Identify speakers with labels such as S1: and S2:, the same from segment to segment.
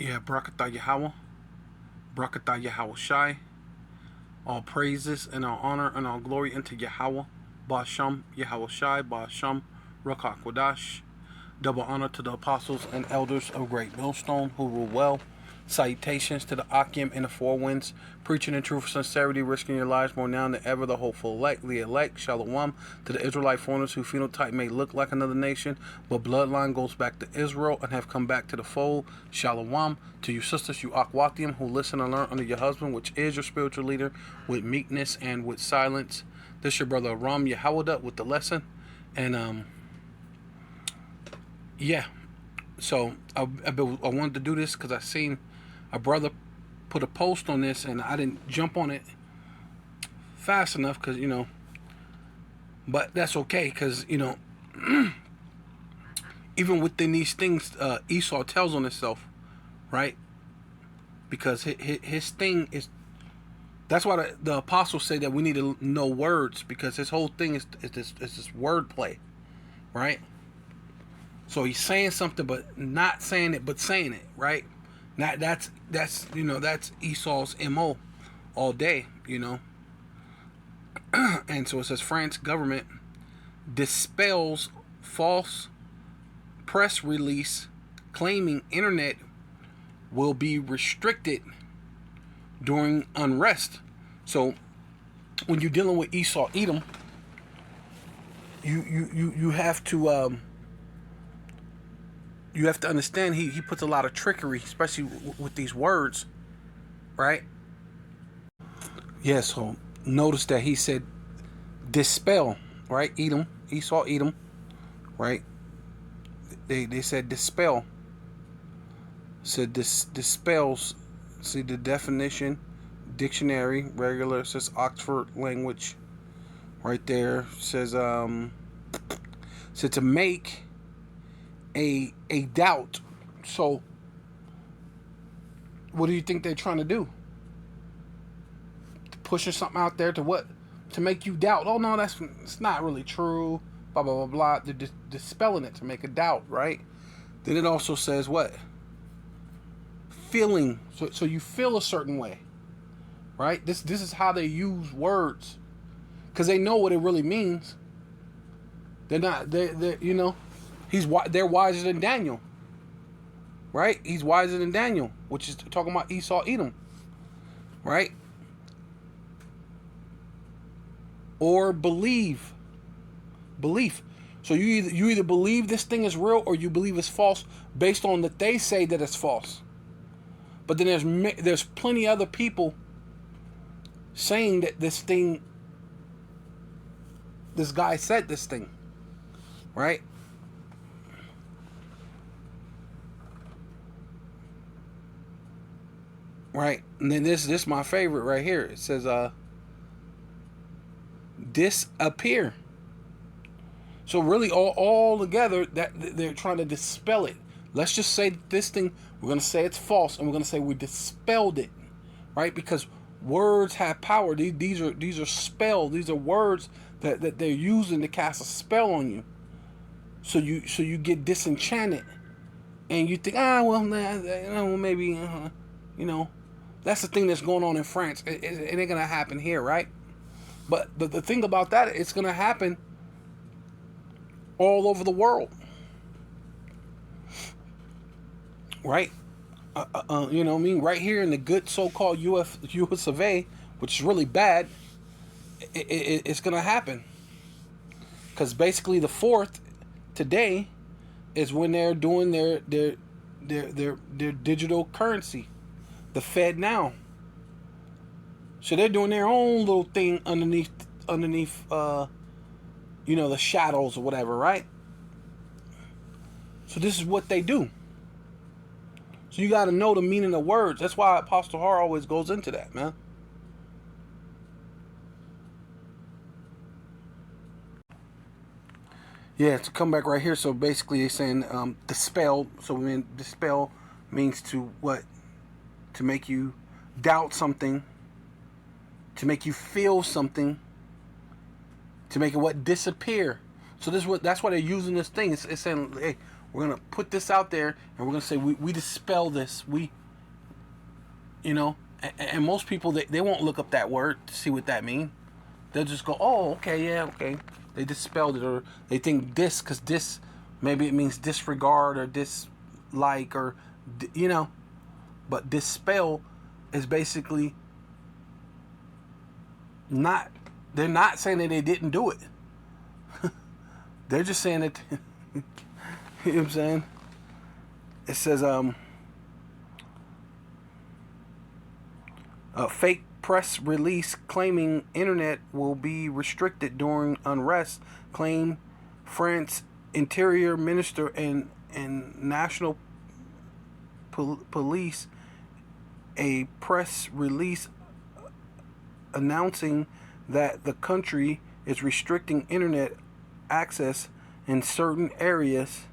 S1: Yeah, Barakatah Yahweh, Barakatah Yahweh Shai. All praises and all honor and all glory unto Yahweh, Basham Yahweh Shai, Basham Rakak Wadash. Double honor to the apostles and elders of Great Millstone who rule well. Salutations to the Akim and the Four Winds, preaching in truth, sincerity, risking your lives more now than ever. The hopeful elect, the elect, Shalom, to the Israelite foreigners whose phenotype may look like another nation, but bloodline goes back to Israel and have come back to the fold. Shalom, to you sisters, you Akwatium, who listen and learn under your husband, which is your spiritual leader, with meekness and with silence. This your brother Ram Yahawada with the lesson, and yeah. So I wanted to do this because I seen a brother put a post on this, and I didn't jump on it fast enough because but that's okay because even within these things, Esau tells on himself, right? Because his thing is, that's why the apostles say that we need to know words, because his whole thing is this word play, right? So he's saying something, but not saying it, but saying it, right? That's Esau's MO all day, And so it says France government dispels false press release claiming internet will be restricted during unrest. So when you're dealing with Esau Edom, you have to understand he puts a lot of trickery, especially with these words, right? Yeah, so notice that he said dispel, right? Esau Edom, right? They said dispel. Said dispels. See the definition, dictionary, regular, says Oxford language, right there. Says said to make a doubt. So what do you think they're trying to do? Pushing something out there to what? To make you doubt. Oh no, it's not really true. Blah blah blah blah. They're dispelling it to make a doubt, right? Then it also says what? Feeling. So you feel a certain way, right? This is how they use words, because they know what it really means. They're not. They're they're wiser than Daniel, right? He's wiser than Daniel, which is talking about Esau Edom, right? Or belief. So you either believe this thing is real or you believe it's false based on that they say that it's false. But then there's plenty other people saying that this guy said this thing, right? Right, and then this is my favorite right here. It says disappear. So really all together that they're trying to dispel it. Let's just say this thing, we're going to say it's false, and we're going to say we dispelled it, right? Because words have power. These are spells. These are words that they're using to cast a spell on you. So you get disenchanted, and you think, maybe, that's the thing that's going on in France. It ain't gonna happen here, right? But the thing about that, it's gonna happen all over the world, right? You know what I mean? Right here in the good so-called US of A, which is really bad, it's gonna happen. Because basically the 4th today is when they're doing their digital currency, the Fed now. So they're doing their own little thing underneath the shadows or whatever, right? So this is what they do. So you got to know the meaning of words. That's why Apostle Har always goes into that, man. Yeah, to come back right here. So basically, they're saying dispel. So dispel means to what? To make you doubt something. To make you feel something. To make it what? Disappear. So that's why they're using this thing. It's saying, hey, We're gonna put this out there, and we're gonna say we dispel this. And most people they won't look up that word to see what that means. They'll just go, oh, okay, yeah, okay. They dispelled it, or they think this because this maybe it means disregard or dislike or But dispel is basically not. They're not saying that they didn't do it. They're just saying that. You know what I'm saying? It says a fake press release claiming internet will be restricted during unrest, claim France Interior Minister and National Police. A press release announcing that the country is restricting internet access in certain areas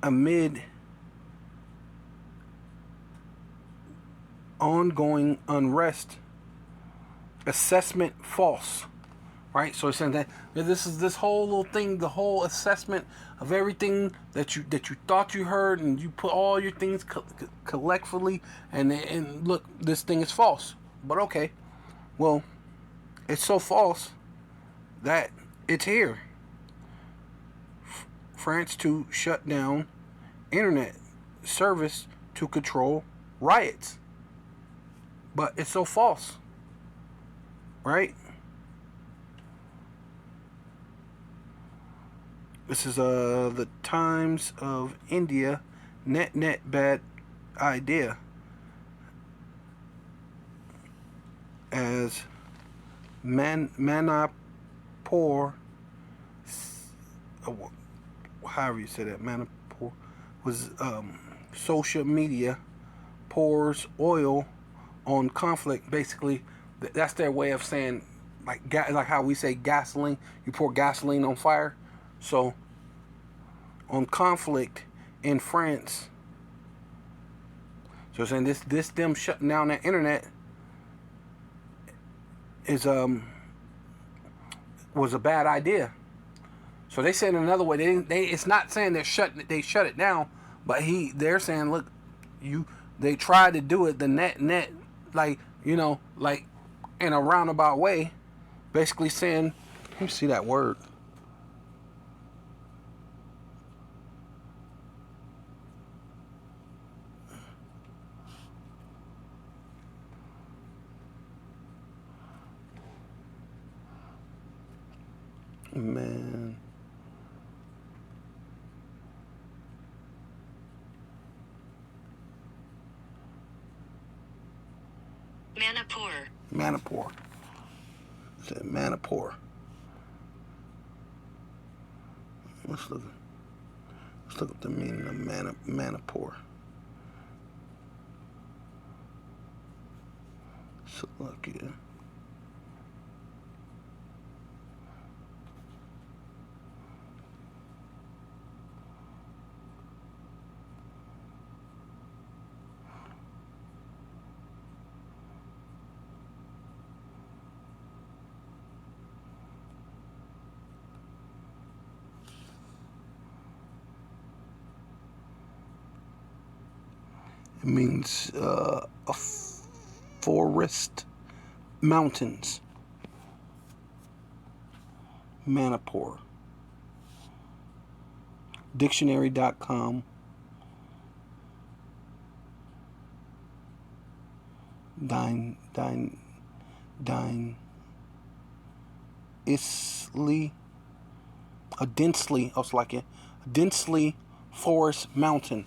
S1: amid ongoing unrest. Assessment false. Right? So it's saying that this whole little thing, the whole assessment of everything that you thought you heard, and you put all your things collectively, and look, this thing is false. But okay, well, it's so false that it's here. France to shut down internet service to control riots. But it's so false, right? This is the Times of India. Net bad idea. As Manipur, however you say that, Manipur, was social media pours oil on conflict. Basically, that's their way of saying like how we say gasoline. You pour gasoline on fire. So, on conflict in France. So saying this them shutting down the internet is was a bad idea. So they said another way. It's not saying they shut it down, but they're saying, look, they tried to do it the net like like in a roundabout way, basically saying, let me see that word. Man. Manipur. It said Manipur. Let's look up the meaning of Manipur. So look here. It means a forest, mountains. Manipur. Dictionary.com. Densely forest mountain.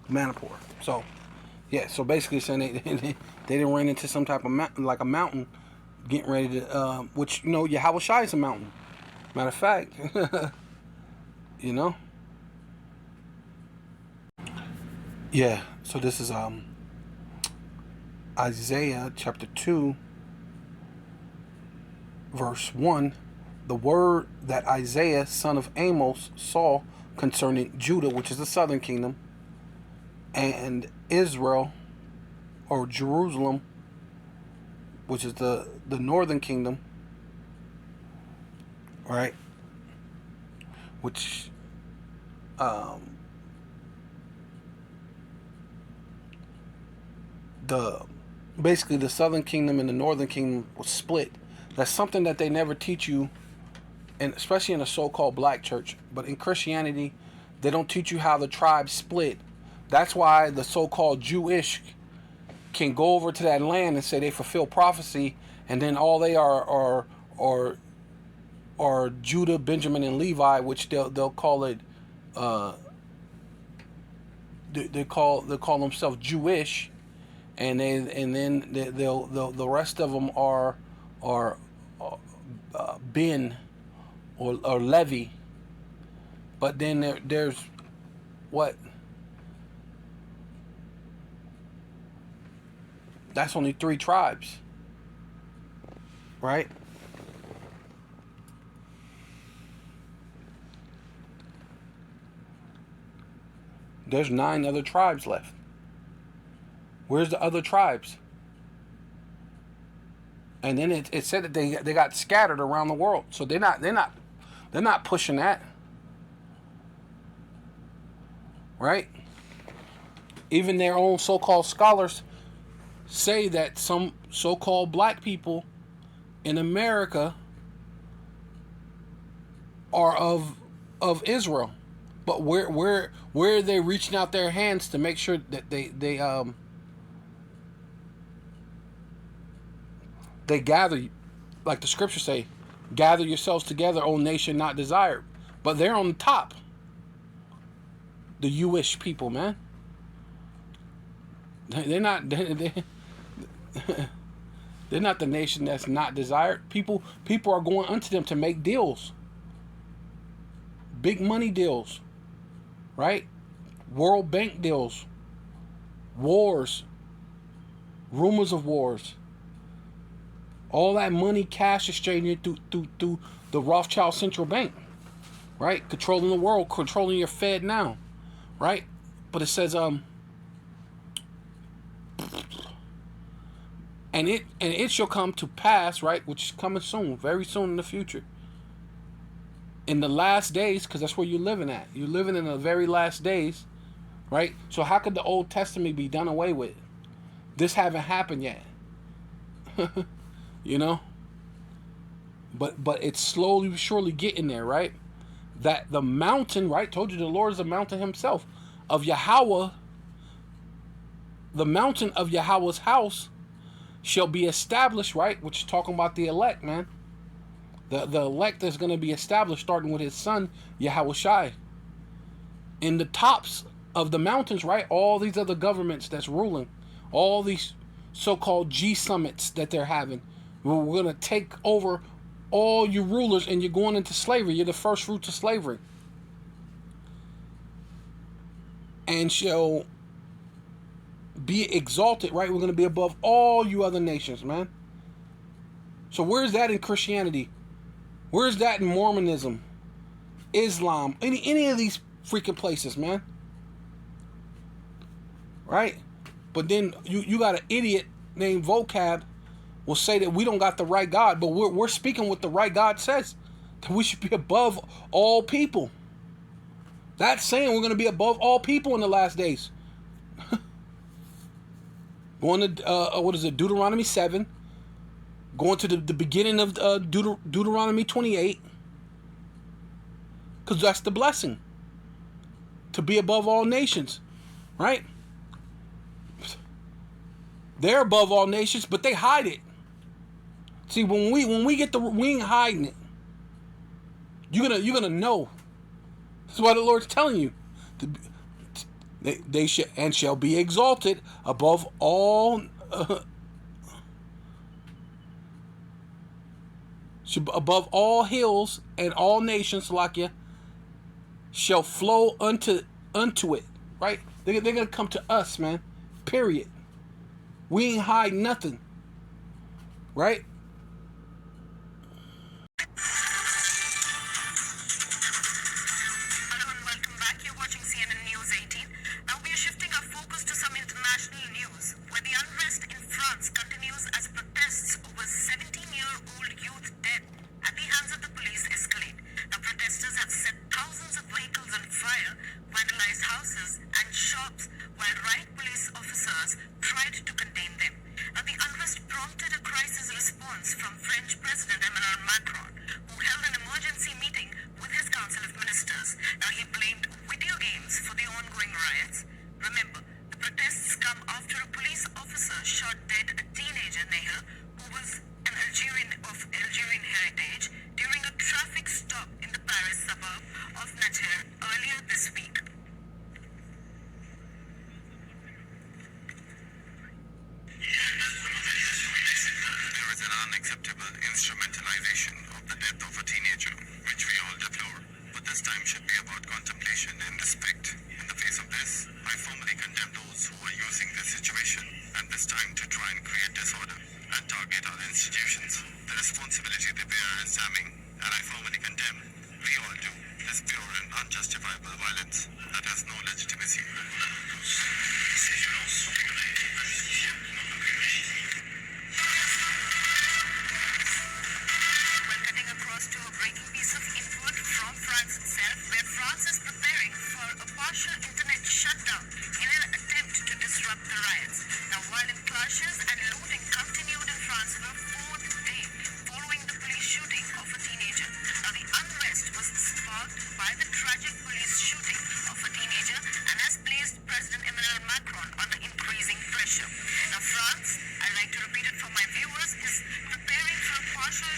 S1: Manipur. So, yeah. So basically, saying they didn't run into some type of mountain, like a mountain, getting ready to, which Yahweh Shai is a mountain. Matter of fact, Yeah. So this is Isaiah chapter 2, verse 1. The word that Isaiah, son of Amos, saw concerning Judah, which is the southern kingdom, and Israel, or Jerusalem, which is the northern kingdom, right? Which the basically the Southern Kingdom and the Northern Kingdom was split. That's something that they never teach you, and especially in a so-called black church. But in Christianity, they don't teach you how the tribes split. That's why the so-called Jewish can go over to that land and say they fulfill prophecy, and then all they are Judah, Benjamin, and Levi, which they'll call it. They call themselves Jewish, and then they'll the rest of them are Ben or Levi. But then there's what? That's only 3 tribes, right? There's 9 other tribes left. Where's the other tribes? And then it said that they got scattered around the world, so they're not pushing that, right? Even their own so-called scholars say that some so-called black people in America are of Israel, but where are they reaching out their hands to make sure that they gather, like the scriptures say, gather yourselves together, O nation not desired. But they're on the top. The Jewish people, man. They're not. They're not the nation that's not desired. People are going unto them to make deals, big money deals, right? World Bank deals, wars, rumors of wars. All that money, cash exchanging through the Rothschild Central Bank, right? Controlling the world, controlling your Fed now, right? But it says and it shall come to pass, right? Which is coming soon, very soon in the future. In the last days, because that's where you're living at. You're living in the very last days, right? So how could the Old Testament be done away with? This haven't happened yet. You know, but it's slowly but surely getting there, right? That the mountain, right? Told you the Lord is the mountain himself of Yahweh. The mountain of Yahweh's house shall be established, right? Which is talking about the elect, man. The elect is going to be established starting with his son, Yahweh Shai. In the tops of the mountains, right? All these other governments that's ruling, all these so-called G summits that they're having. We're going to take over all you rulers and you're going into slavery. You're the first fruits of slavery. And shall be exalted, right? We're going to be above all you other nations, man. So where's that in Christianity? Where's that in Mormonism, Islam, any of these freaking places, man? Right? But then you got an idiot named Vocab will say that we don't got the right God, but we're speaking what the right God says, that we should be above all people. That's saying we're going to be above all people in the last days. Going to Deuteronomy 7, going to the beginning of Deuteronomy 28, because that's the blessing, to be above all nations, right? They're above all nations, but they hide it. See, when we get we ain't hiding it. You're gonna know. That's why the Lord's telling you, they shall be exalted above all. Above all hills and all nations, Lakia, shall flow unto it. Right? They're gonna come to us, man. Period. We ain't hide nothing. Right?
S2: Hello and welcome back. You're watching CNN News 18. Now we are shifting our focus to some international news, where the unrest in France continues as protests over 17-year-old youth dead at the hands of the police escalate. riots. Remember, the protests come after a police officer shot dead a teenager, Nehal, who was an Algerian of Algerian heritage during a traffic stop in the Paris suburb of Natcher earlier this week. There is an unacceptable instrumentalization of the death of a teenager, which we all deplore. But this time should be about contemplation and respect. In the face of this, I formally condemn those who are using this situation and this time to try and create disorder and target our institutions. The responsibility they bear is damning, and I formally condemn, we all do, this pure and unjustifiable violence that has no legitimacy. We're cutting across to a breaking piece of input from France itself, where France is preparing for a partial internet shutdown in an attempt to disrupt the riots. Now, violent clashes and looting continued in France for a fourth day following the police shooting of a teenager. Now, the unrest was sparked by the tragic police shooting of a teenager and has placed President Emmanuel Macron under increasing pressure. Now, France, I'd like to repeat it for my viewers, is preparing for a partial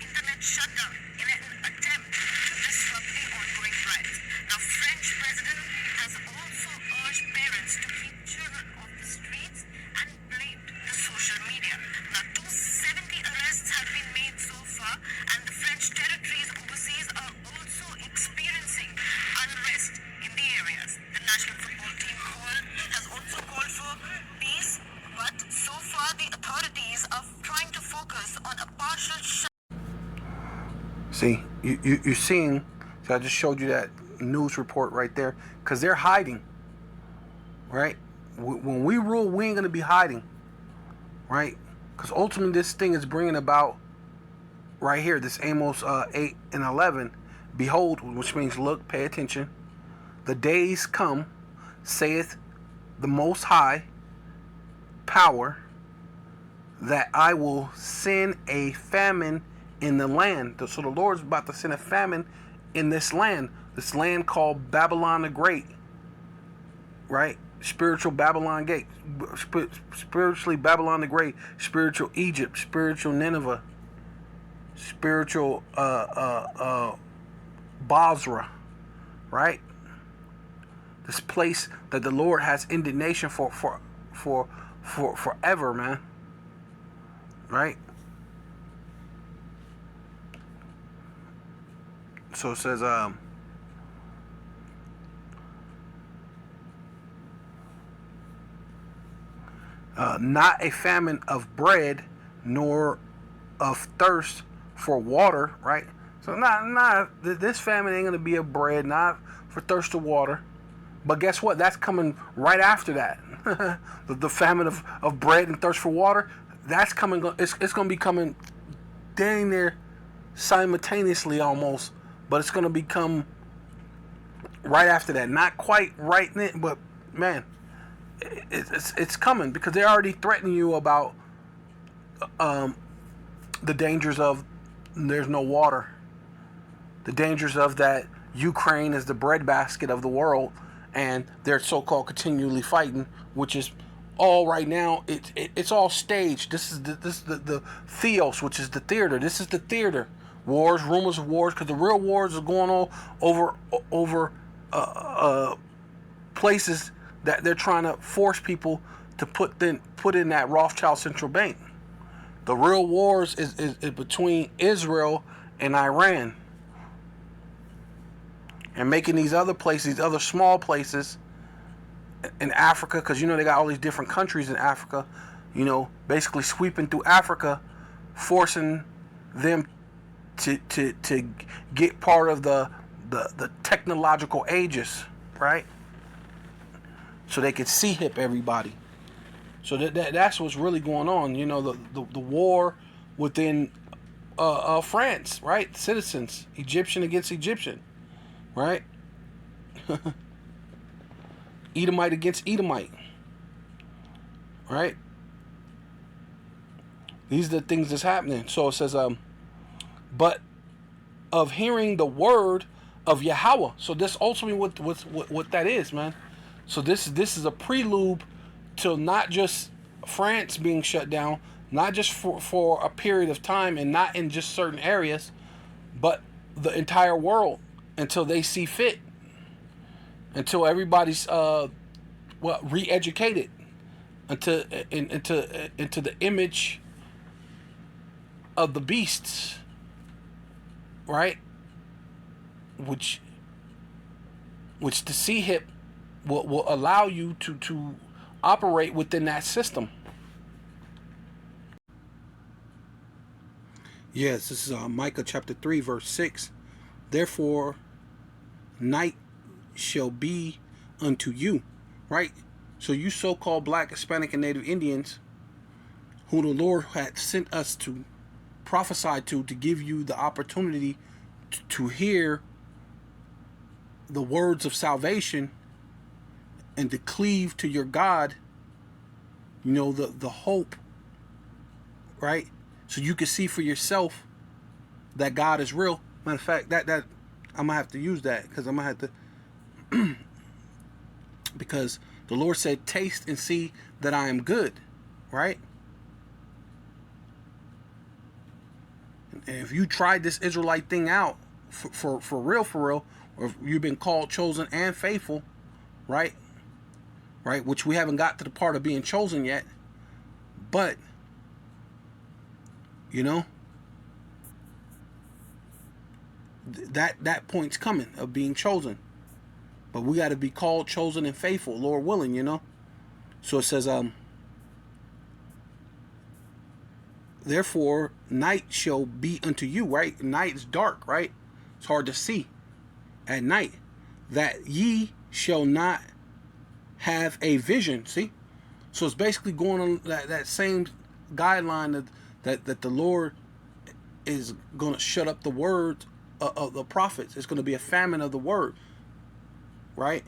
S2: internet shutdown in an attempt to disrupt the ongoing riots. Now, French president has also urged parents to keep children off the streets and blamed the social media. Now, 270 arrests have been made so far, and the French territories overseas are also experiencing unrest in the areas. The national football team has also called for peace, but so far the authorities are trying to focus on a partial
S1: See, you're seeing, so I just showed you that news report right there, because they're hiding, right? When we rule, we ain't going to be hiding, right? Because ultimately this thing is bringing about, right here, this Amos 8 and 11, behold, which means look, pay attention, the days come, saith the Most High Power, that I will send a famine in the land. So the Lord's about to send a famine in this land called Babylon the Great, right? Spiritual Babylon Gate, spiritually Babylon the Great, spiritual Egypt, spiritual Nineveh, spiritual Basra, right? This place that the Lord has indignation for forever, man, right? So it says, not a famine of bread, nor of thirst for water, right? So this famine ain't gonna be of bread, not for thirst of water. But guess what? That's coming right after that. the famine of bread and thirst for water, that's coming. It's gonna be coming dang near simultaneously almost. But it's going to become right after that. Not quite right then, but man, it's coming, because they're already threatening you about the dangers of there's no water. The dangers of that Ukraine is the breadbasket of the world, and they're so-called continually fighting, which is all right now. It's all staged. This is the theos, which is the theater. This is the theater. Wars, rumors of wars, because the real wars are going on over places that they're trying to force people to put in that Rothschild central bank. The real wars is between Israel and Iran, and making these other places, these other small places in Africa, because they got all these different countries in Africa, basically sweeping through Africa, forcing them to get part of the technological ages, right? So they could hip everybody. So that's what's really going on. The war within France, right? Citizens, Egyptian against Egyptian, right? Edomite against Edomite, right? These are the things that's happening. So it says, but of hearing the word of Yahweh. So this ultimately what that is, man. So this is a prelude to not just France being shut down, not just for a period of time and not in just certain areas, but the entire world until they see fit, until everybody's re-educated into the image of the beasts, right? Which the sea hip will allow you to operate within that system. Yes, this is Micah chapter 3 verse 6. Therefore night shall be unto you, right? So you so-called Black, Hispanic, and Native Indians, who the Lord had sent us to prophesy to give you the opportunity to hear the words of salvation and to cleave to your God, you know, the hope, right? So you can see for yourself that God is real. Matter of fact, that I'm gonna have to use that because I'm gonna have to because the Lord said, taste and see that I am good, right? And if you tried this Israelite thing out for real, or if you've been called, chosen, and faithful, right? Right, which we haven't got to the part of being chosen yet, but you know, that point's coming of being chosen. But we got to be called, chosen, and faithful, Lord willing, you know. So it says, therefore night shall be unto you, right? Night is dark, right? It's hard to see at night. That ye shall not have a vision. See? So it's basically going on that same guideline that the Lord is going to shut up the word of the prophets. It's going to be a famine of the word, right?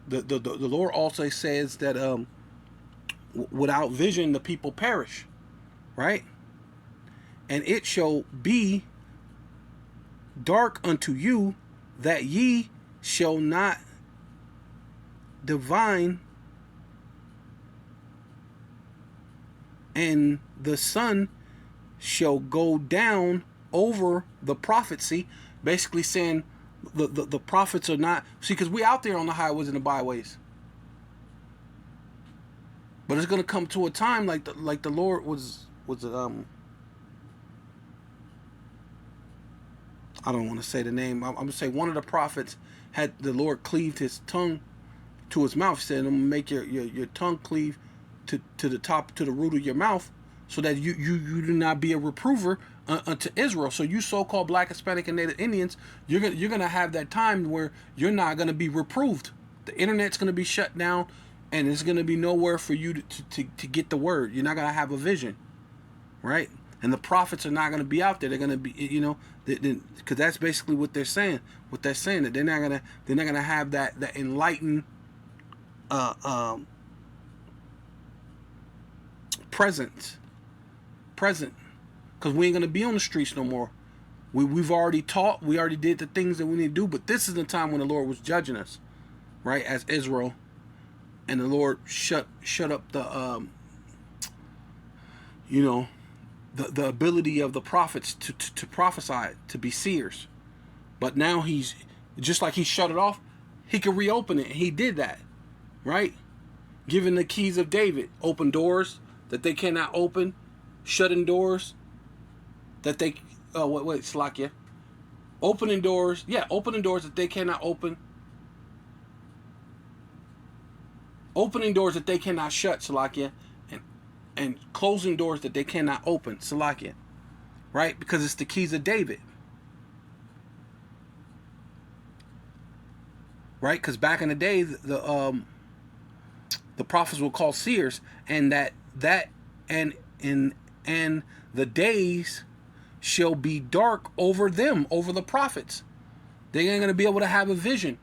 S1: The Lord also says that without vision the people perish, right? And it shall be dark unto you that ye shall not divine, and the sun shall go down over the prophecy. Basically saying the prophets are not, see, because we out there on the highways and the byways, but it's going to come to a time like the Lord was I don't want to say the name. I'm going to say one of the prophets had the Lord cleaved his tongue to his mouth. He said, I'm going to make your tongue cleave to the top, to the root of your mouth, so that you do not be a reprover unto Israel. So you so-called Black, Hispanic, and Native Indians, you're gonna have that time where you're not gonna be reproved. The internet's gonna be shut down, and there's gonna be nowhere for you to get the word. You're not gonna have a vision, right? And the prophets are not gonna be out there. They're gonna be, you know, because that's basically what they're saying. What they're saying, that they're not gonna have that enlightened present, because we ain't gonna be on the streets no more. We've already taught, we already did the things that we need to do, but this is the time when the Lord was judging us, right, as Israel, and the Lord shut up the you know, the ability of the prophets to prophesy, to be seers. But now he's just like he shut it off, he could reopen it. He did that, right? Giving the keys of David, open doors that they cannot open, shutting doors that they Slakia. Opening doors that they cannot open. Opening doors that they cannot shut, Salakia, and closing doors that they cannot open, Salakia. Right? Because it's the keys of David. Right? Because back in the day, the prophets were called seers, and and the days shall be dark over them, over the prophets. They ain't gonna be able to have a vision.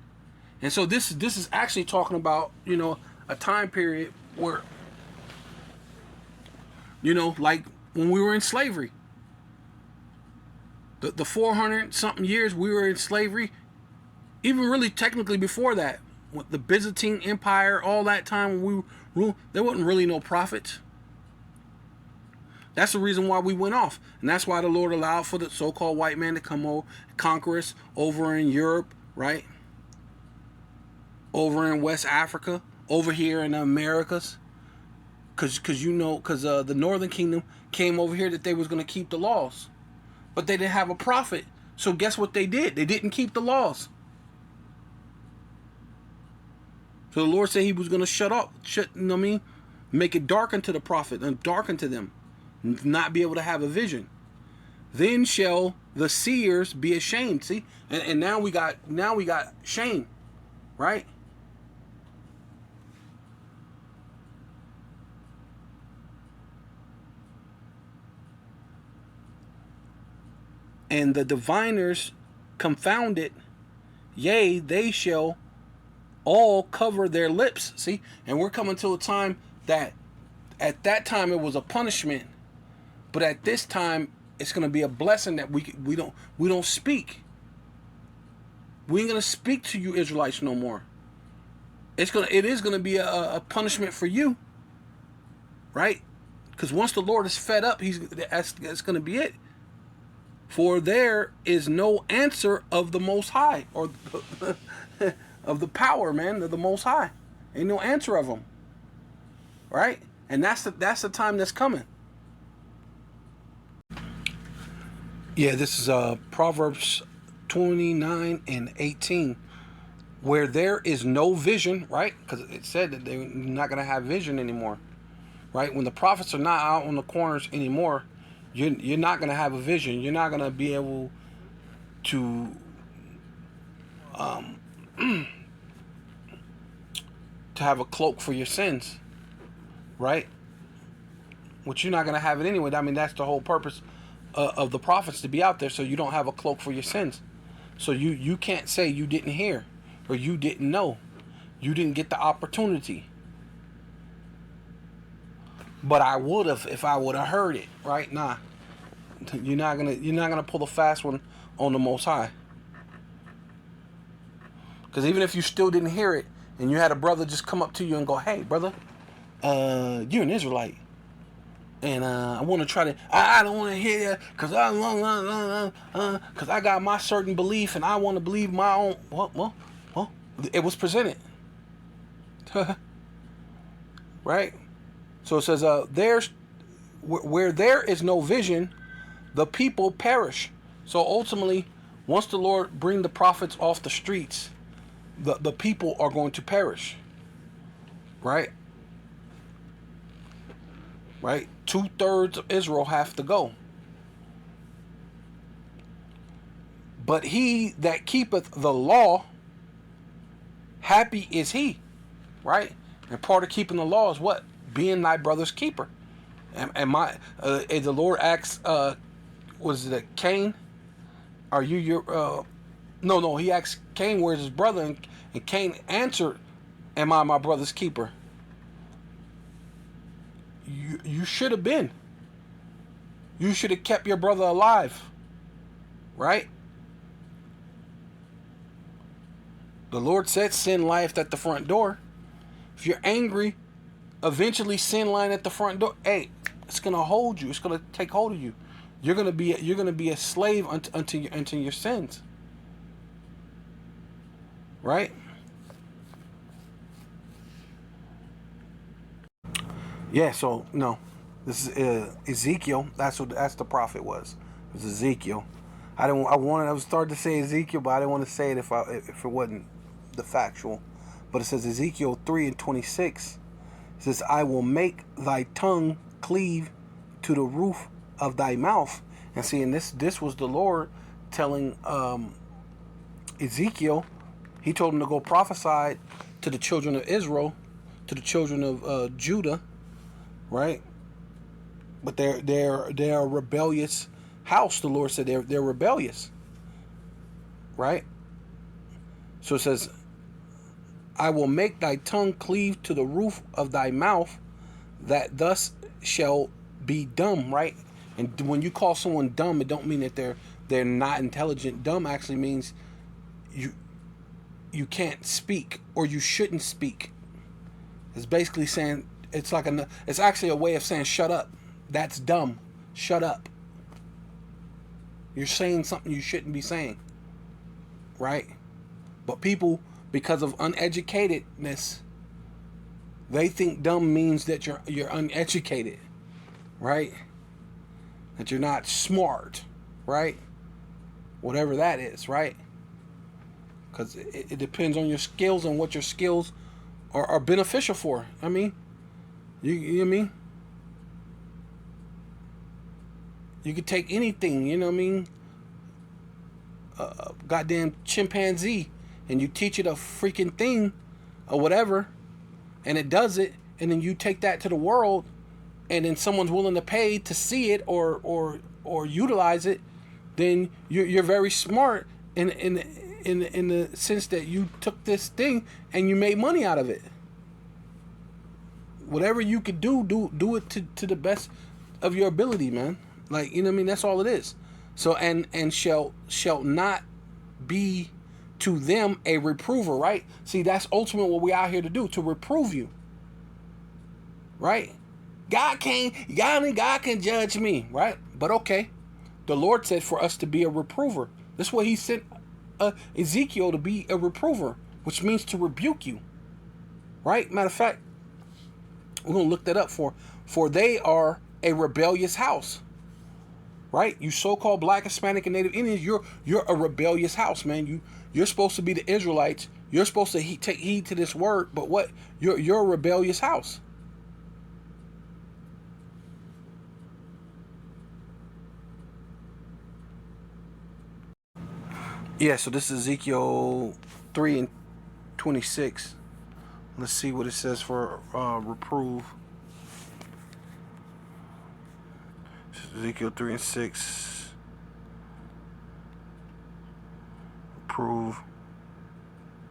S1: And so this is actually talking about, you know, a time period where, you know, like when we were in slavery. The 400 something years we were in slavery, even really technically before that, the Byzantine Empire, all that time when we ruled, there wasn't really no prophets. That's the reason why we went off. And that's why the Lord allowed for the so-called white man to come over, conquer us over in Europe, right? Over in West Africa, over here in the Americas. Because the Northern Kingdom came over here that they was going to keep the laws. But they didn't have a prophet. So guess what they did? They didn't keep the laws. So the Lord said he was going to shut, you know what I mean? Make it dark unto the prophet and darken to them. Not be able to have a vision. Then shall the seers be ashamed. See? And now we got shame. Right? And the diviners confounded, yea, they shall all cover their lips. See? And we're coming to a time that at that time it was a punishment. But at this time, it's going to be a blessing that we don't speak. We ain't going to speak to you Israelites no more. It is going to be a punishment for you, right? Because once the Lord is fed up, that's going to be it. For there is no answer of the Most High, or of the power, man, of the Most High. Ain't no answer of them, right? And that's the time that's coming. Yeah, this is Proverbs 29 and 18, where there is no vision, right? Because it said that they're not going to have vision anymore, right? When the prophets are not out on the corners anymore, you're not going to have a vision. You're not going to be able to to have a cloak for your sins, right? Which you're not going to have it anyway. I mean, that's the whole purpose of the prophets, to be out there, so you don't have a cloak for your sins. So you can't say you didn't hear, or you didn't know, you didn't get the opportunity. But I would have if I would have heard it, right? Nah, you're not gonna pull a fast one on the Most High. Because even if you still didn't hear it, and you had a brother just come up to you and go, "Hey, brother, you're an Israelite. And I want to try to. I don't want to hear because I got my certain belief and I want to believe my own. Well, it was presented, right? So it says, "There's where there is no vision, the people perish." So ultimately, once the Lord bring the prophets off the streets, the people are going to perish, right? Right? 2/3 of Israel have to go. But he that keepeth the law, happy is he. Right? And part of keeping the law is what? Being thy brother's keeper. And the Lord asks, was it Cain? Are you your... No, he asked Cain where's his brother, and Cain answered, am I my brother's keeper? You should have been. You should have kept your brother alive. Right? The Lord said sin lieth at the front door. If you're angry, eventually sin lying at the front door, hey, it's gonna hold you. It's gonna take hold of you. You're gonna be a slave unto your sins. Right? Yeah, so no, this is Ezekiel. That's the prophet was. It was Ezekiel. I was starting to say Ezekiel, but I didn't want to say it if it wasn't the factual. But it says Ezekiel 3:26. It says, I will make thy tongue cleave to the roof of thy mouth. And see, and this was the Lord telling Ezekiel. He told him to go prophesy to the children of Israel, to the children of Judah. Right, but they're a rebellious house. The Lord said they're rebellious. Right. So it says, I will make thy tongue cleave to the roof of thy mouth, that thus shall be dumb. Right. And when you call someone dumb, it don't mean that they're not intelligent. Dumb actually means you can't speak or you shouldn't speak. It's basically saying it's actually a way of saying shut up. That's dumb. Shut up. You're saying something you shouldn't be saying. Right? But people, because of uneducatedness, they think dumb means that you're uneducated. Right? That you're not smart. Right? Whatever that is, right? Because it depends on your skills and what your skills are beneficial for. I mean, you know what I mean? You could take anything, you know what I mean? Goddamn chimpanzee, and you teach it a freaking thing or whatever, and it does it, and then you take that to the world, and then someone's willing to pay to see it or utilize it, then you're very smart in the sense that you took this thing and you made money out of it. Whatever you could do it to the best of your ability, man. Like, you know what I mean? That's all it is. So and shall not be to them a reprover, right? See, that's ultimately what we out here to do, to reprove you. Right? God can judge me, right? But okay. The Lord said for us to be a reprover. This is what he sent Ezekiel to be a reprover, which means to rebuke you. Right? Matter of fact, we're going to look that up for they are a rebellious house. Right? You so-called Black, Hispanic, and Native Indians, you're a rebellious house, man. You're supposed to be the Israelites. You're supposed to take heed to this word, but what? You're a rebellious house. Yeah, so this is Ezekiel 3:26. Let's see what it says for reprove. Ezekiel 3:6. Reprove.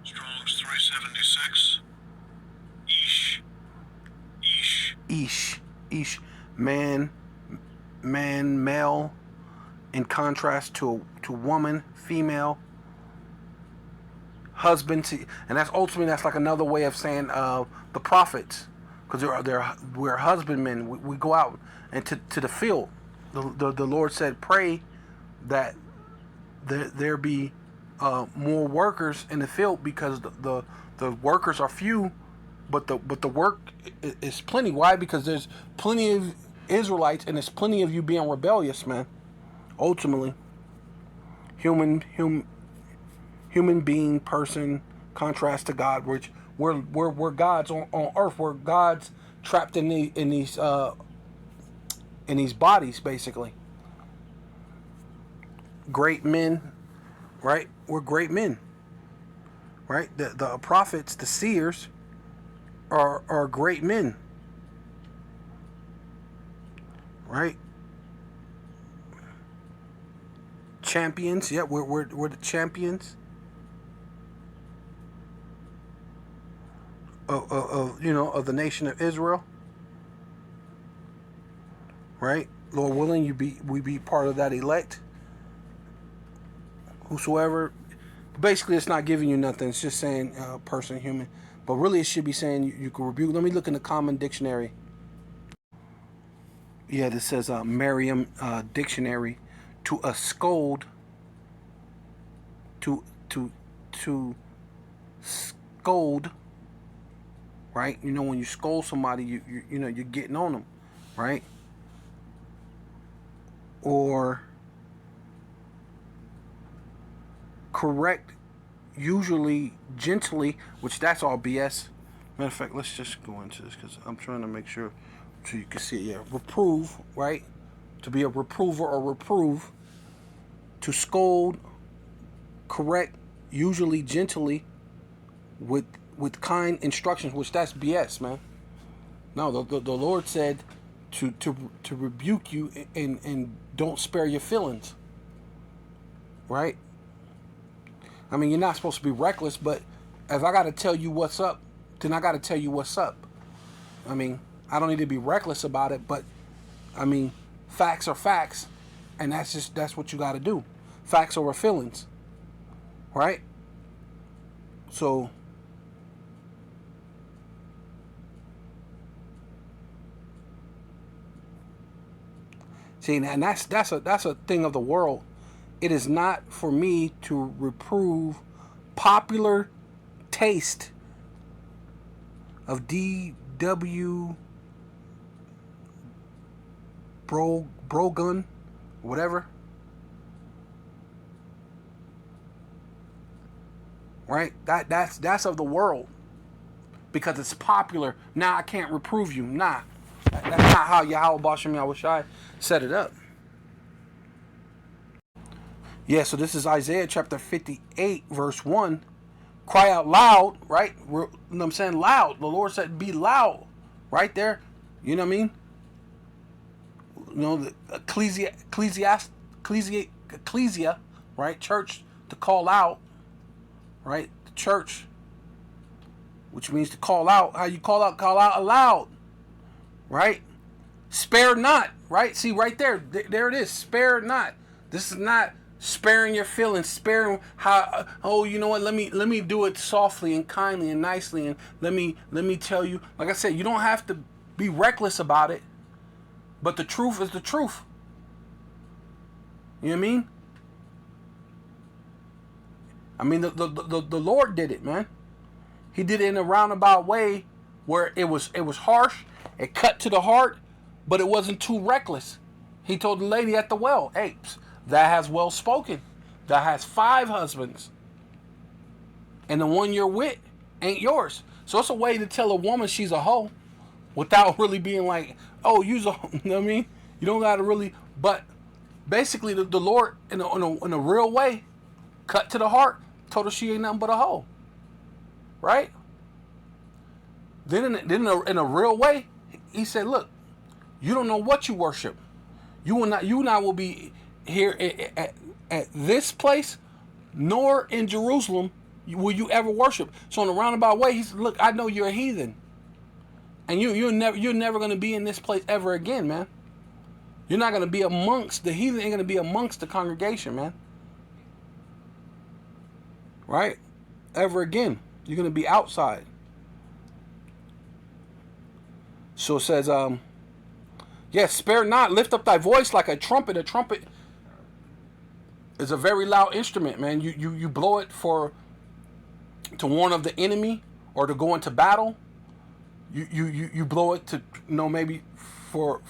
S3: Strong's 376.
S1: Ish. Man, male, in contrast to woman, female. Husband to, and that's ultimately that's like another way of saying the prophets, because we're husbandmen. We go out and to the field. The Lord said, pray that there be more workers in the field, because the workers are few, but the work is plenty. Why? Because there's plenty of Israelites and there's plenty of you being rebellious, man. Ultimately, human being, person, contrast to God, which we're gods on earth. We're gods trapped in these bodies, basically. Great men, right? We're great men, right? The prophets, the seers, are great men, right? Champions, yeah, we're the champions of the nation of Israel, right? Lord willing, we be part of that elect. Whosoever, basically, it's not giving you nothing. It's just saying person, human, but really it should be saying you can rebuke. Let me look in the Common Dictionary. Yeah, this says Merriam Dictionary, to a scold, to scold, right? You know, when you scold somebody, you know you're getting on them, right? Or correct, usually gently, which that's all BS. Matter of fact, let's just go into this because I'm trying to make sure so you can see it. Yeah, reprove, right? To be a reprover or reprove. To scold, correct, usually gently, with kind instructions, which that's BS, man. No, the Lord said to rebuke you and don't spare your feelings, right? I mean, you're not supposed to be reckless, but if I got to tell you what's up, then I got to tell you what's up. I mean, I don't need to be reckless about it, but I mean, facts are facts, and that's what you got to do. Facts over feelings, right? So see, and that's a thing of the world. It is not for me to reprove popular taste of D.W. Brogun, whatever. Right? That's of the world. Because it's popular. Now I can't reprove you. Nah. That's not how Yahweh Bashem Yahushai set it up. Yeah, so this is Isaiah chapter 58, verse 1. Cry out loud, right? You know what I'm saying? Loud. The Lord said, be loud. Right there. You know what I mean? You know, the ecclesia, right? Church to call out, right? The church, which means to call out. How you call out? Call out aloud, right? Spare not, right? See, right there, there it is. Spare not. This is not sparing your feelings, sparing how. Oh, you know what? Let me do it softly and kindly and nicely, and let me tell you. Like I said, you don't have to be reckless about it, but the truth is the truth. You know what I mean? I mean, the Lord did it, man. He did it in a roundabout way where it was harsh, it cut to the heart, but it wasn't too reckless. He told the lady at the well, hey, that has well spoken. That has 5 husbands. And the one you're with ain't yours. So it's a way to tell a woman she's a hoe without really being like, oh, you's a hoe. You know what I mean? You don't got to really, but basically the Lord, in a real way, cut to the heart, told her she ain't nothing but a hoe. Right? Then in a real way, he said, look, you don't know what you worship. You and I will be here at this place, nor in Jerusalem will you ever worship. So in a roundabout way, he said, look, I know you're a heathen. And you're never going to be in this place ever again, man. You're not going to be amongst the heathen, ain't going to be amongst the congregation, man. Right? Ever again. You're going to be outside. So it says, yes, spare not, lift up thy voice like a trumpet. A trumpet is a very loud instrument, man. You blow it to warn of the enemy or to go into battle. You blow it to, you know, maybe for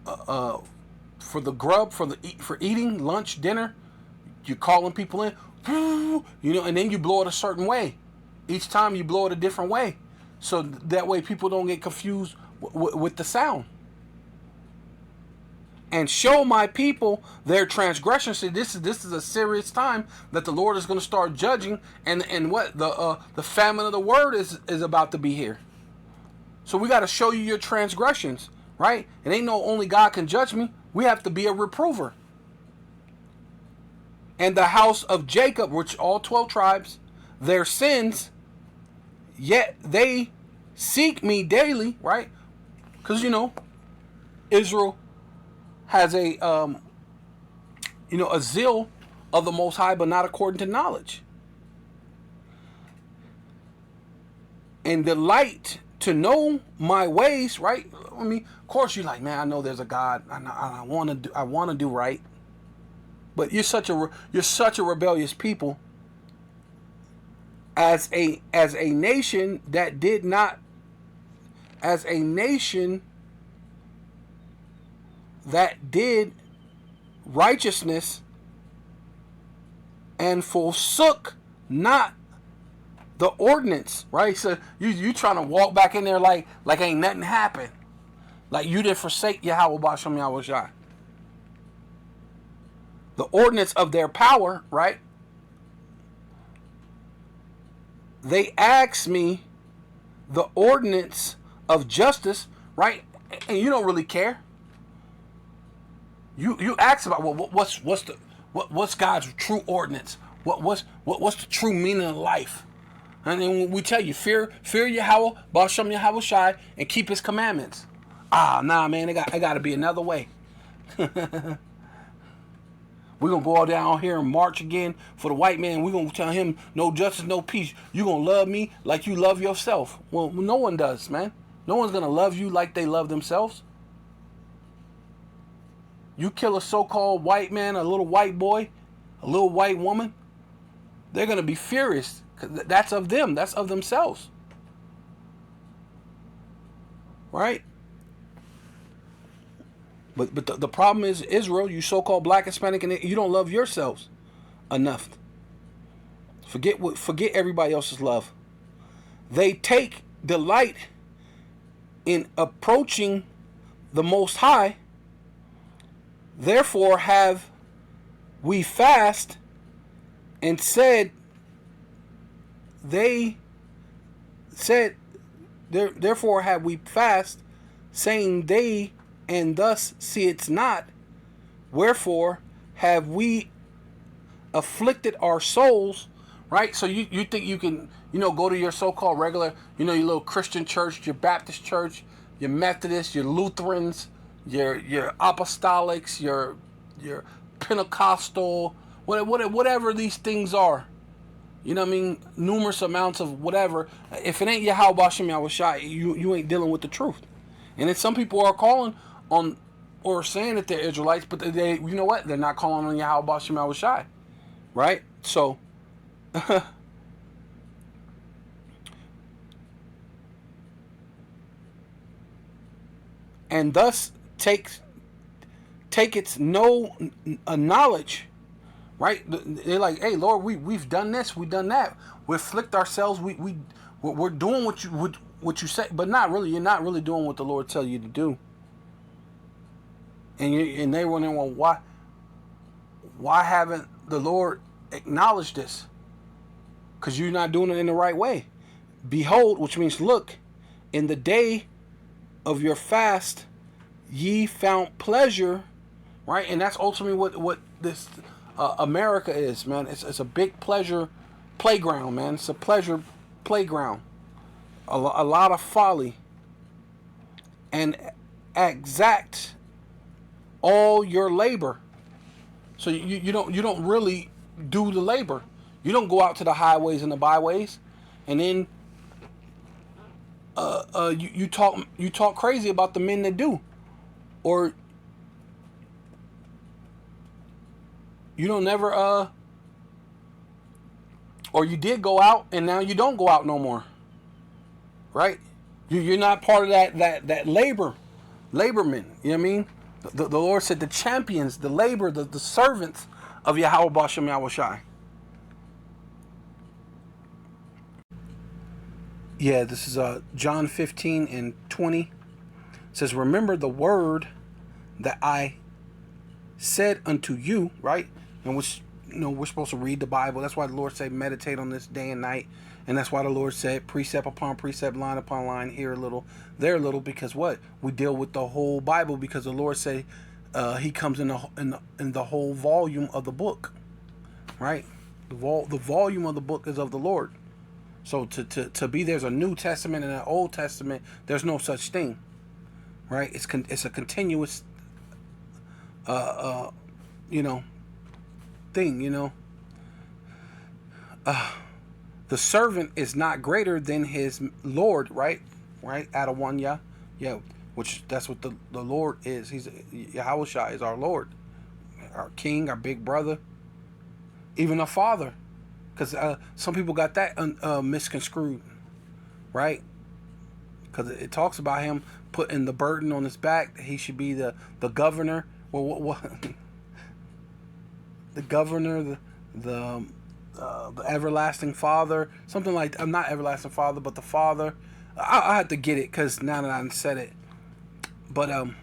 S1: the grub, for eating lunch, dinner. You're calling people in, you know, and then you blow it a certain way. Each time you blow it a different way, so that way people don't get confused with the sound. And show my people their transgressions. See, this is a serious time that the Lord is going to start judging, and what the famine of the word is about to be here. So we got to show you your transgressions, right? It ain't no only God can judge me. We have to be a reprover. And the house of Jacob, which all 12 tribes, their sins, yet they seek me daily, right? Because, you know, Israel has a zeal of the Most High, but not according to knowledge. And the light to know my ways, right? I mean, of course you're like, man, I know there's a God. I want to do right. But you're such a rebellious people. As a nation that did not, as a nation that did righteousness and forsook not the ordinance, right? So you trying to walk back in there like ain't nothing happened, like you didn't forsake Yahweh Bashem Yahushai. The ordinance of their power, right? They ask me the ordinance of justice, right? And you don't really care. You ask about what's God's true ordinance? What's the true meaning of life? And then we tell you, fear Yahweh, Bashem Yahushai, and keep His commandments. Nah, man, it got to be another way. We're going to go down here and march again for the white man. We're going to tell him no justice, no peace. You're going to love me like you love yourself. Well, no one does, man. No one's going to love you like they love themselves. You kill a so-called white man, a little white boy, a little white woman, they're going to be furious. 'Cause that's of them. That's of themselves. Right? But the problem is, Israel, you so-called black, Hispanic, and you don't love yourselves enough. Forget everybody else's love. They take delight in approaching the Most High. Therefore have we fast and said, therefore have we fast, saying they, and thus see it's not. Wherefore have we afflicted our souls, right? So you think you can, go to your so-called regular, your little Christian church, your Baptist church, your Methodists, your Lutherans, your apostolics, your Pentecostal, whatever these things are. You know what I mean? Numerous amounts of whatever. If it ain't Yahweh Bashem Yahushai, you ain't dealing with the truth. And then some people are calling on or saying that they're Israelites, but they you know what? They're not calling on Yahweh Bashem Yahushai. Right? So and thus take its no knowledge. Right? They're like, hey, Lord, we've done this, we've done that. We afflict ourselves. We're doing what you say, but not really. You're not really doing what the Lord tells you to do. And they wondering, well, why haven't the Lord acknowledged this? Because you're not doing it in the right way. Behold, which means look, in the day of your fast, ye found pleasure, right? And that's ultimately what this America is, man. It's a big pleasure playground, man. It's a pleasure playground. A lot of folly. And exact all your labor. So you don't really do the labor. You don't go out to the highways and the byways, and then you talk crazy about the men that do, or you don't never or you did go out and now you don't go out no more. Right? You're not part of that labormen. You know what I mean? The Lord said the champions, the labor, the servants of Yahweh Bashem Yahushai. Yeah, this is John 15 and 20. It says, remember the word that I said unto you, right? And which, we're supposed to read the Bible. That's why the Lord said meditate on this day and night. And that's why the Lord said precept upon precept, line upon line, here a little, there a little, because what? We deal with the whole Bible, because the Lord said he comes in the whole volume of the book, right? The volume of the book is of the Lord. So to be there's a New Testament and an Old Testament, there's no such thing, right? It's a continuous thing, the servant is not greater than his Lord, right? Adawanya, yeah, which that's what the Lord is. He's Yahushua is our Lord, our King, our big brother, even a father, because some people got that misconstrued, right? Because it talks about him putting the burden on his back. He should be the governor. Well, what the governor, the everlasting father, something like, I'm not everlasting father, but the father. I have to get it because now that I said it. But matter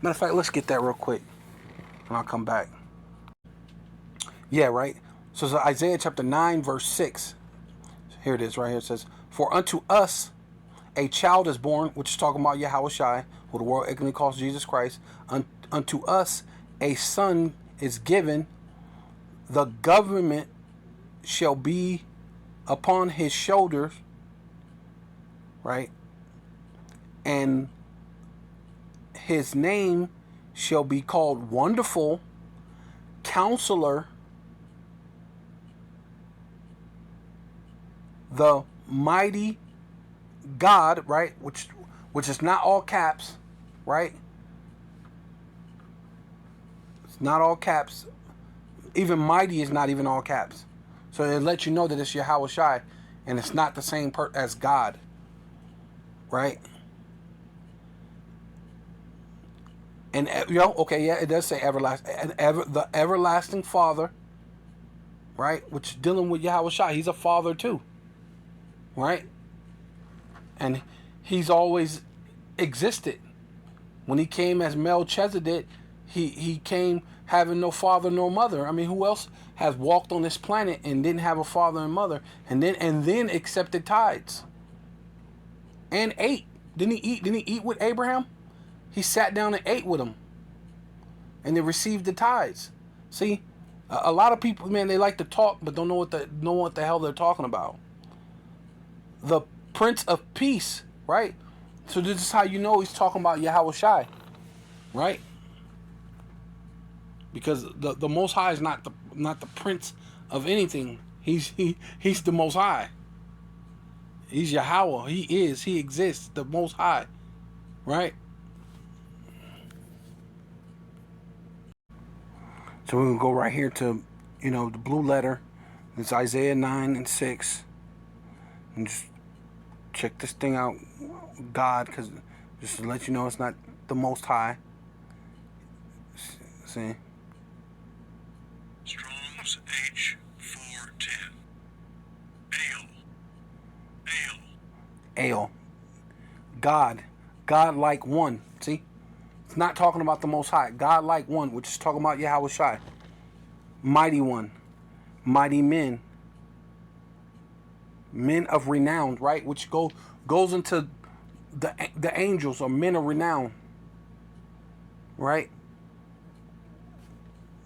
S1: of fact, let's get that real quick, and I'll come back. Yeah, right. So it's Isaiah chapter 9, verse 6. Here it is, right here. It says, "For unto us a child is born," which is talking about Yahushai, who the world ignorantly calls Jesus Christ. Unto us a son is given. The government shall be upon his shoulders, right? And his name shall be called Wonderful, Counselor, the mighty God, right? Which is not all caps, right? It's not all caps. Even mighty is not even all caps. So it lets you know that it's Yahweh Shai, and it's not the same as God, right? And okay, yeah, it does say everlasting, and the everlasting Father, right? Which is dealing with Yahweh Shai. He's a father too, right? And he's always existed. When he came as Melchizedek, he came having no father nor mother. I mean, who else has walked on this planet and didn't have a father and mother, and then accepted tithes and ate? Didn't he eat? Didn't he eat with Abraham? He sat down and ate with him, and they received the tithes. See, a lot of people, man, they like to talk but don't know what the hell they're talking about. The Prince of Peace, right? So this is how you know he's talking about Yahweh Shai, right? Because the Most High is not the prince of anything. He's the Most High. He's Yahweh. He exists, the Most High, right? So we're gonna go right here to, the blue letter. It's Isaiah 9:6, and just check this thing out, God, because just to let you know it's not the Most High. See.
S3: Strong's H410.
S1: Ale. God like one. See? It's not talking about the Most High. God like one, which is talking about Yahweh Shai. Mighty one. Mighty men. Men of renown, right? Which goes into the angels, or men of renown. Right?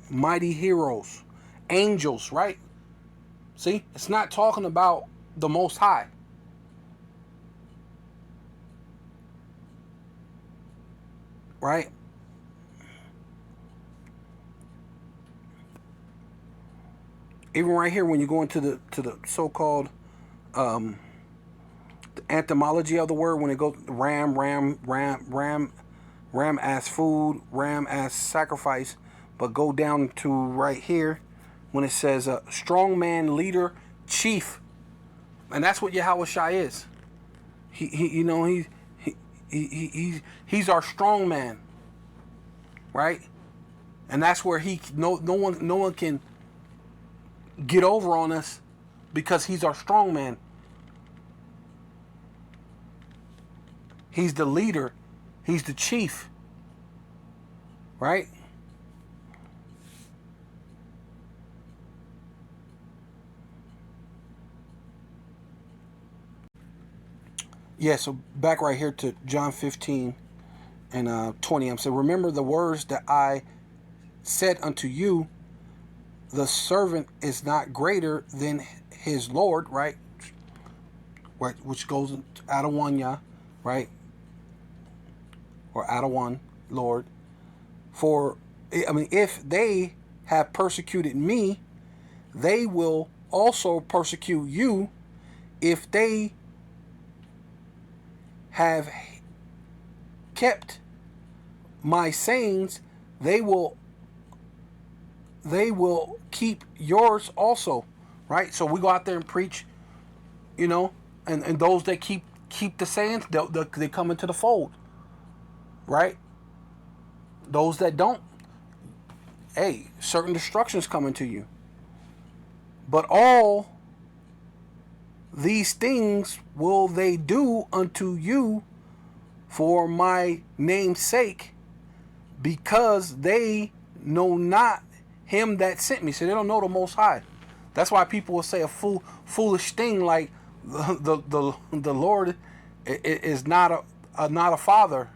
S1: Mighty heroes. Angels, right? See? It's not talking about the Most High. Right? Even right here, when you go into the so-called the etymology of the word, when it goes ram as food, ram as sacrifice, but go down to right here when it says strong man, leader, chief, and that's what Yahweh Shai is. He's our strong man, right? And that's where no one can get over on us, because he's our strong man. He's the leader. He's the chief, right? Yeah, so back right here to John 15 and 20. I'm saying, remember the words that I said unto you, the servant is not greater than his Lord, right? Which goes out of one, yeah, right? Or out of one, Lord. For, I mean, if they have persecuted me, they will also persecute you. If they have kept my sayings, they will keep yours also, right? So we go out there and preach, and those that keep the sayings, they come into the fold, right? Those that don't, hey, certain destructions coming to you. But all these things will they do unto you for my name's sake, because they know not him that sent me. So they don't know the Most High. That's why people will say a foolish thing like the Lord is not a father,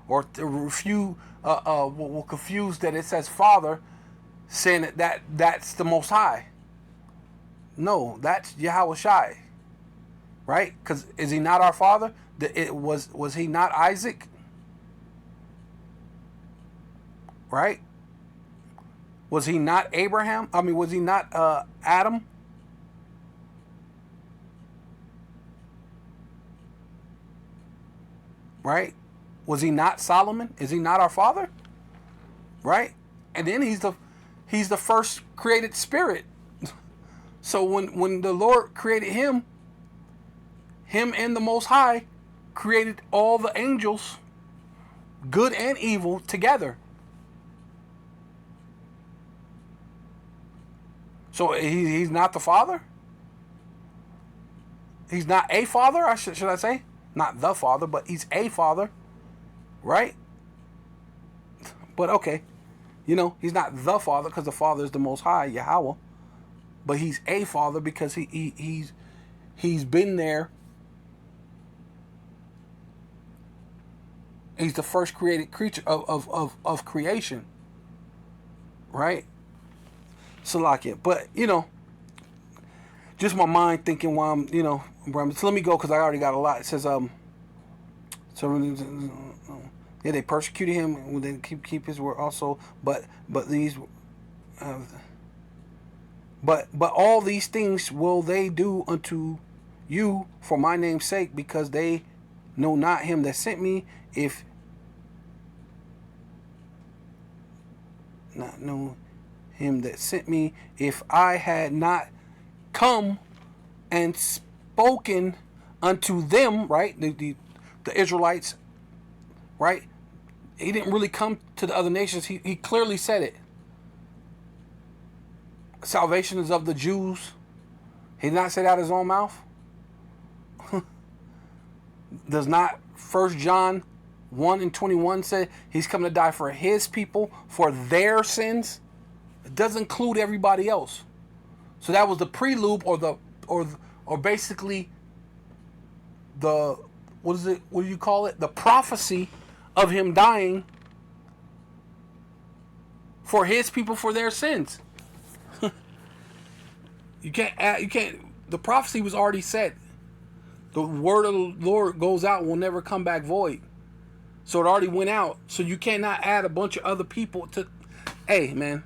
S1: or will confuse that it says father, saying that's the Most High. No, that's Yahweh Shai, right? Because is he not our father? Was he not Isaac? Right? Was he not Abraham? I mean, was he not Adam? Right? Was he not Solomon? Is he not our father? Right? And then he's the first created spirit. So when the Lord created him and the Most High created all the angels, good and evil, together. So he's not the father? He's not a father, should I say? Not the father, but he's a father. Right? But okay. He's not the father because the father is the Most High, Yahweh. But he's a father because he's been there. He's the first created creature of creation. Right? Salakia. But, just my mind thinking while I'm, so let me go because I already got a lot. It says, yeah, they persecuted him and they keep his word also, but all these things will they do unto you for my name's sake, because they know not him that sent me. If not know him that sent me, if I had not come and spoken unto them, right? The Israelites, right? He didn't really come to the other nations. He clearly said it. Salvation is of the Jews. He did not say that out of his own mouth. Does not 1 John 1:21 say he's coming to die for his people, for their sins? It doesn't include everybody else. So that was the prelude, or basically the, what do you call it? The prophecy of him dying for his people for their sins. You can't, the prophecy was already said. The word of the Lord goes out and will never come back void. So it already went out. So you cannot add a bunch of other people to, hey man,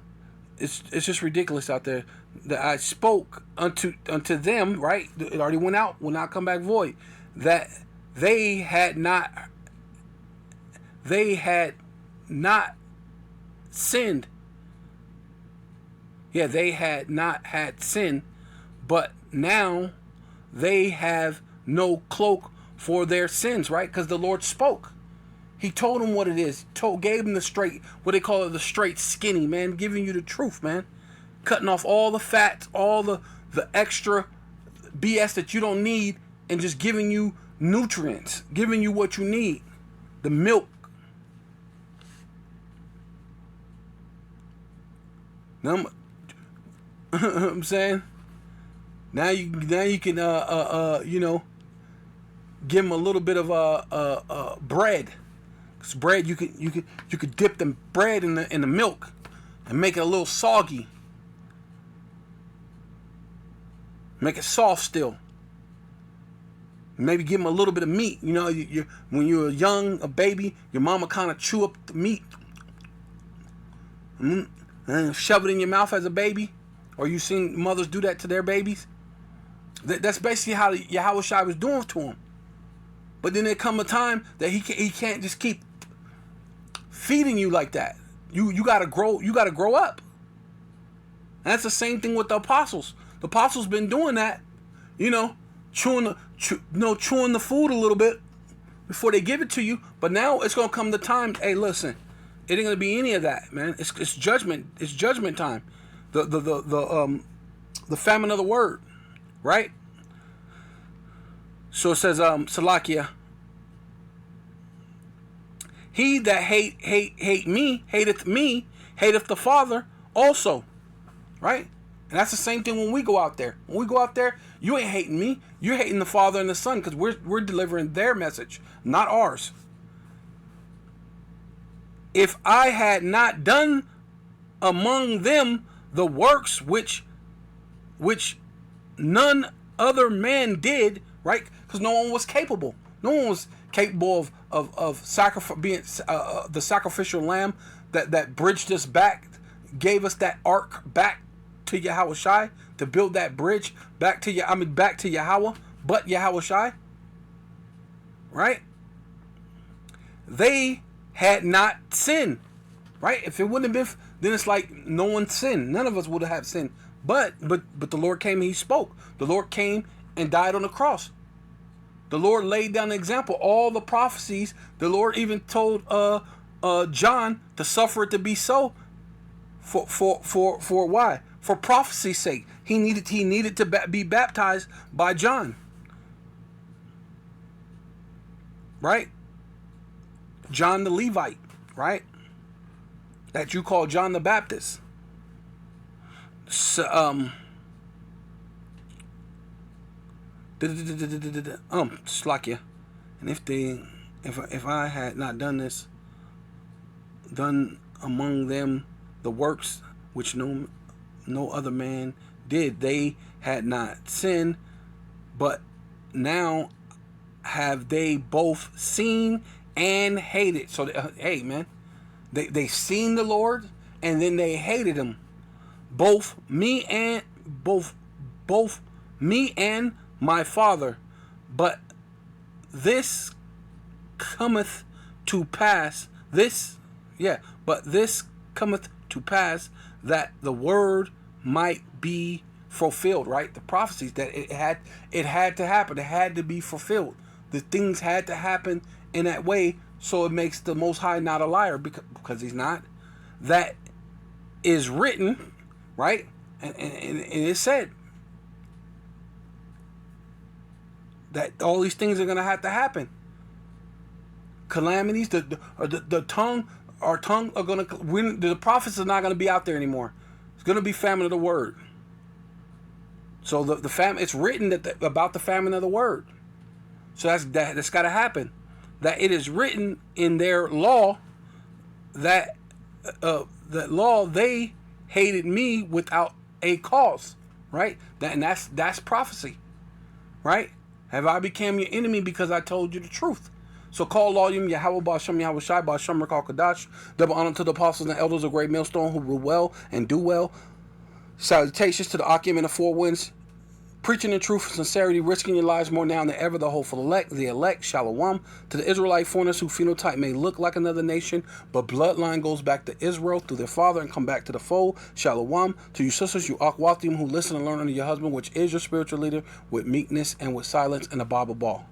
S1: it's just ridiculous out there that I spoke unto them, right? It already went out, will not come back void. That they had not sinned. Yeah, they had not had sin, but now they have no cloak for their sins, right? Because the Lord spoke. He told them what it is. Gave them the straight, what they call it, the straight skinny, man. Giving you the truth, man. Cutting off all the fats, all the extra BS that you don't need, and just giving you nutrients. Giving you what you need. The milk. Now, I'm saying, now you can give them a little bit of bread. Cause bread you could dip the bread in the milk and make it a little soggy. Make it soft still. Maybe give them a little bit of meat. When you're a baby, your mama kind of chew up the meat and shove it in your mouth as a baby. Or you seen mothers do that to their babies. That's basically how Yahweh Shai was doing to him. But then there come a time that he can't just keep feeding you like that. You gotta grow. You gotta grow up. And that's the same thing with the apostles. The apostles been doing that, chewing the food a little bit before they give it to you. But now it's gonna come the time. Hey, listen, it ain't gonna be any of that, man. It's judgment. It's judgment time. The famine of the word, right? So it says, Salakia. He that hate me, hateth the Father also. Right? And that's the same thing when we go out there. When we go out there, you ain't hating me. You're hating the Father and the Son, because we're delivering their message, not ours. If I had not done among them the works which none other man did, right? Because no one was capable. No one was capable of being the sacrificial lamb that bridged us back, gave us that ark back to Yahweh Shai to build that bridge back to back to Yahweh, but Yahweh Shai, right? They had not sinned, right? If it wouldn't have been, then it's like no one sinned. None of us would have sinned. But the Lord came and He spoke. The Lord came and died on the cross. The Lord laid down an example. All the prophecies, the Lord even told John to suffer it to be so. For why? For prophecy's sake. He needed to be baptized by John. Right? John the Levite, right? That you call John the Baptist. So, Slakia. And if I had not done this, done among them the works which no other man did, they had not sinned, but now have they both seen and hated. So hey man, they seen the Lord and then they hated Him. Both me and my Father. But this cometh to pass. But this cometh to pass that the word might be fulfilled. Right, the prophecies that it had to happen. It had to be fulfilled. The things had to happen in that way, so it makes the Most High not a liar, because He's not. That is written, right? And it said that all these things are going to have to happen. Calamities, the tongue, our tongue are going to, the prophets are not going to be out there anymore. It's going to be famine of the word. So the famine, it's written about the famine of the word. So that's got to happen. That it is written in their law that they hated me without a cause, right? That's prophecy, right? Have I become your enemy because I told you the truth? So call all you Yahweh Ba'Shem Yahweh Shai Ba'Shem Rakal Kadash. Double honor to the apostles and elders of Great Millstone who rule well and do well. Salutations to the Akim and the Four Winds. Preaching in truth and sincerity, risking your lives more now than ever, the hopeful elect, the elect, Shalom. To the Israelite foreigners whose phenotype may look like another nation, but bloodline goes back to Israel through their father and come back to the fold, Shalom. To you sisters, you Akwatim, who listen and learn under your husband, which is your spiritual leader, with meekness and with silence and a Bible ball.